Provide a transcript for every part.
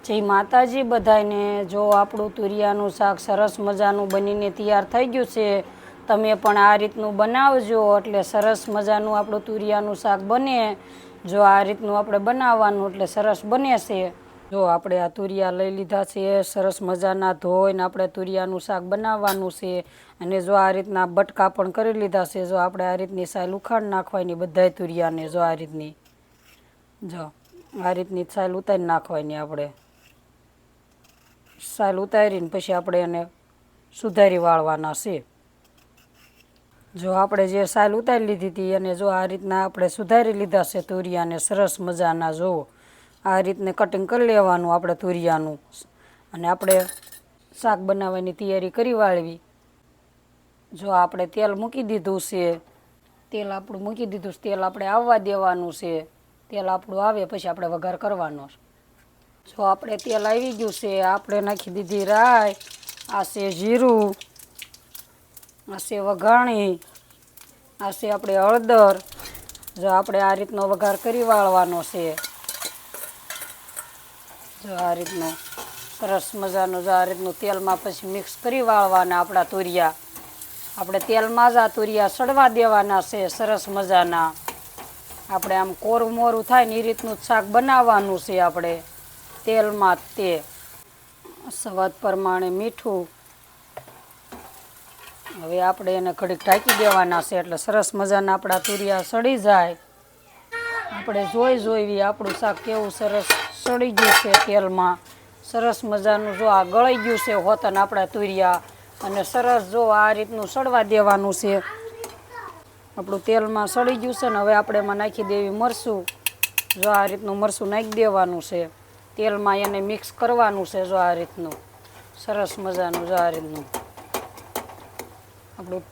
જય માતાજી બધાને। જો આપણું તુરિયાનું શાક સરસ મજાનું બનીને તૈયાર થઈ ગયું છે। તમે પણ આ રીતનું બનાવજો એટલે સરસ મજાનું આપણું તુરિયાનું શાક બને। જો આ રીતનું આપણે બનાવવાનું એટલે સરસ બને છે। જો આપણે આ તુરિયા લઈ લીધા છે, સરસ મજાના ધોઈને આપણે તુરિયાનું શાક બનાવવાનું છે। અને જો આ રીતના બટકા પણ કરી લીધા છે। જો આપણે આ રીતની સાલ ઉખાડ નાખવાની બધાય તુરિયાને। જો આ રીતની, જો આ રીતની સાલ ઉતારી નાખવાની। આપણે સાલ ઉતારીને પછી આપણે એને સુધારી વાળવાના છે। જો આપણે જે સાલ ઉતારી લીધી હતી અને જો આ રીતના આપણે સુધારી લીધા છે તુરિયાને સરસ મજાના। જો આ રીતને કટિંગ કરી લેવાનું આપણે તુરિયાનું। અને આપણે શાક બનાવવાની તૈયારી કરી વાળવી। જો આપણે તેલ મૂકી દીધું છે, તેલ આપણું મૂકી દીધું છે, તેલ આપણે આવવા દેવાનું છે। તેલ આપણું આવે પછી આપણે વઘાર કરવાનો છે। જો આપણે તેલ આવી ગયું છે, આપણે નાખી દીધી રાઈ, આ છે જીરું, આ છે વઘાણી, આ છે આપણે હળદર। જો આપણે આ રીતનો વઘાર કરી વાળવાનો છે। જો આ રીતનો સરસ મજાનું જો આ રીતનું તેલમાં પછી મિક્સ કરી વાળવાના આપણા તુરિયા। આપણે તેલમાં જ આ તુરિયા સડવા દેવાના છે સરસ મજાના। આપણે આમ કોરું મોરું થાય ને એ રીતનું શાક બનાવવાનું છે। આપણે તેલમાં તે સ્વાદ પ્રમાણે મીઠું। હવે આપણે એને ઘડીક ઢાંકી દેવાના છે એટલે સરસ મજાના આપણા તુરિયા સડી જાય। આપણે જોઈ આપણું શાક કેવું સરસ સડી ગયું છે તેલમાં। સરસ મજાનું જો આ ગળી ગયું છે હોતન આપણા તુરિયા। અને સરસ જો આ રીતનું સડવા દેવાનું છે। આપણું તેલમાં સડી ગયું છે ને હવે આપણે એમાં નાખી દેવી મરચું। જો આ રીતનું મરચું નાખી દેવાનું છે તેલમાં, એને મિક્સ કરવાનું છે। જો આ રીતનું સરસ મજાનું જો આ રીતનું આપણું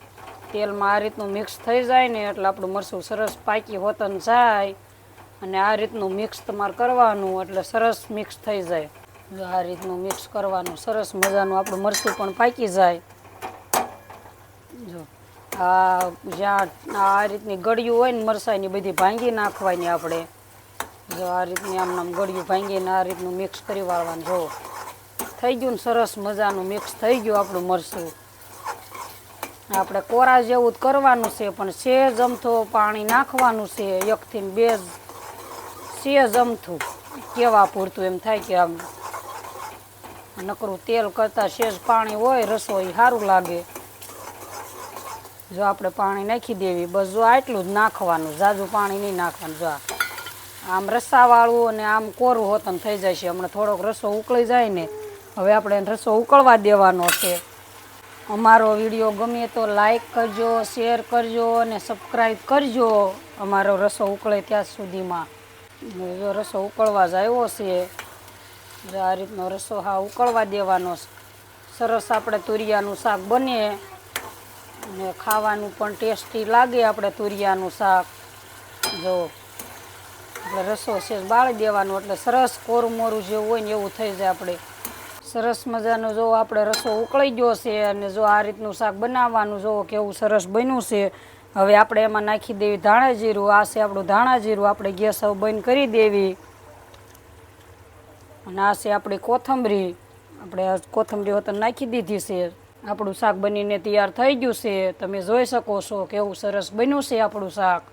તેલમાં આ રીતનું મિક્સ થઈ જાય ને એટલે આપણું મરચું સરસ પાકી હોતન જાય। અને આ રીતનું મિક્સ તમારે કરવાનું એટલે સરસ મિક્સ થઈ જાય। જો આ રીતનું મિક્સ કરવાનું સરસ મજાનું આપણું મરચું પણ પાકી જાય। જો જ્યાં આ રીતની ગળ્યું હોય ને મરચાંની બધી ભાંગી નાખવાની આપણે। જો આ રીતની આમ ગળ્યું ભાંગીને આ રીતનું મિક્સ કરી વાળવાનું। જો થઈ ગયું ને સરસ મજાનું મિક્સ થઈ ગયું આપણું મરચું। આપણે કોરા જેવું જ કરવાનું છે પણ સેજ અમથો પાણી નાખવાનું છે, 1 થી 2 સેજ અમથું, કેવા પૂરતું એમ થાય કે આમ નકરું તેલ કરતાં સેજ પાણી હોય રસોઈ સારું લાગે। જો આપણે પાણી નાખી દેવી બસ। જો આટલું જ નાખવાનું, ઝાઝું પાણી નહીં નાખવાનું। જો આમ રસાવાળું અને આમ કોરું હોતન થઈ જાય છે। હમણાં થોડોક રસો ઉકળી જાય ને હવે આપણે રસો ઉકળવા દેવાનો છે। અમારો વિડીયો ગમે તો લાઈક કરજો, શેર કરજો અને સબસ્ક્રાઈબ કરજો અમારો રસો ઉકળે ત્યાં સુધીમાં। જો રસો ઉકળવા જ આવ્યો છે। જો આ રીતનો રસો ઉકળવા દેવાનો છે। સરસ આપણે તુરિયાનું શાક બને અને ખાવાનું પણ ટેસ્ટી લાગે આપણે તુરિયાનું શાક। જો એટલે રસો છે બાળી દેવાનો એટલે સરસ કોરું મોરું જેવું હોય ને એવું થઈ જાય આપણે। સરસ મજાનો જો આપણે રસો ઉકળી ગયો છે અને જો આ રીતનું શાક બનાવવાનું જો કેવું સરસ બન્યું છે। હવે આપણે એમાં નાખી દેવી ધાણા જીરું। આ છે આપણું ધાણા જીરું। આપણે ગેસ હવે બંધ કરી દેવી। અને આ છે આપણી કોથમરી। આપણે આ કોથમરી હોત નાખી દીધી છે। આપણું શાક બનીને તૈયાર થઈ ગયું છે। તમે જોઈ શકો છો કેવું સરસ બન્યું છે આપણું શાક।